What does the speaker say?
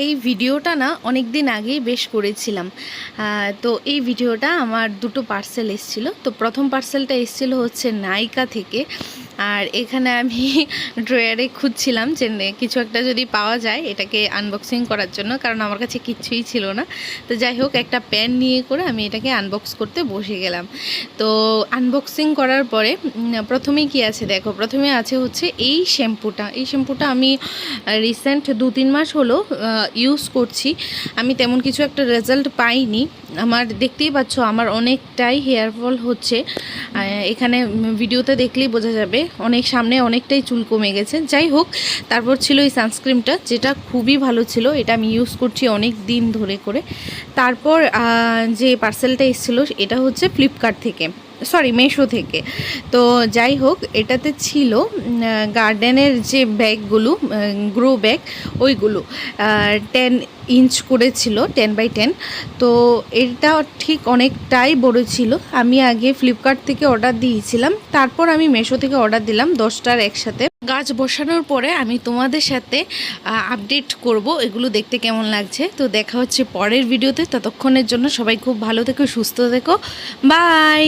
এই ভিডিওটা না অনেক দিন আগেই বেশ করেছিলাম। তো এই ভিডিওটা আমার দুটো পার্সেল এসেছিলো। তো প্রথম পার্সেলটা এসেছিলো হচ্ছে নাইকা থেকে। আর এখানে আমি ড্রয়ারে খুঁজছিলাম যে কিছু একটা যদি পাওয়া যায় এটাকে আনবক্সিং করার জন্য, কারণ আমার কাছে কিচ্ছুই ছিল না। তো যাই হোক, একটা প্যান নিয়ে করে আমি এটাকে আনবক্স করতে বসে গেলাম। তো আনবক্সিং করার পরে প্রথমেই কি আছে দেখো, প্রথমে আছে হচ্ছে এই শ্যাম্পুটা আমি রিসেন্ট 2-3 মাস হলো ইউজ করছি। আমি তেমন কিছু একটা রেজাল্ট পাইনি। আমার দেখতেই পাচ্ছ আমার অনেকটাই হেয়ার ফল হচ্ছে, এখানে ভিডিওতে দেখলেই বোঝা যাবে। অনেক সামনে অনেকটাই চুল কমে গেছে। যাই হোক, তারপর ছিল এই সানস্ক্রিনটা, যেটা খুবই ভালো ছিল। এটা আমি ইউজ করছি অনেক দিন ধরে করে। তারপর যে পার্সেলটা এসেছিলো এটা হচ্ছে ফ্লিপকার্ট থেকে, সরি মেশো থেকে। তো যাই হোক, এটাতে ছিল গার্ডেনের যে ব্যাগগুলো, গ্রো ব্যাগ, ওইগুলো 10 ইঞ্চ করে ছিল, 10x10। তো এটা ঠিক অনেকটাই বড় ছিল। আমি আগে ফ্লিপকার্ট থেকে অর্ডার দিয়েছিলাম, তারপর আমি মেশো থেকে অর্ডার দিলাম 10টার একসাথে। গাছ বসানোর পরে আমি তোমাদের সাথে আপডেট করব এগুলো দেখতে কেমন লাগছে। তো দেখা হচ্ছে পরের ভিডিওতে। ততক্ষণের জন্য সবাই খুব ভালো থেকো, সুস্থ থেকো, বাই।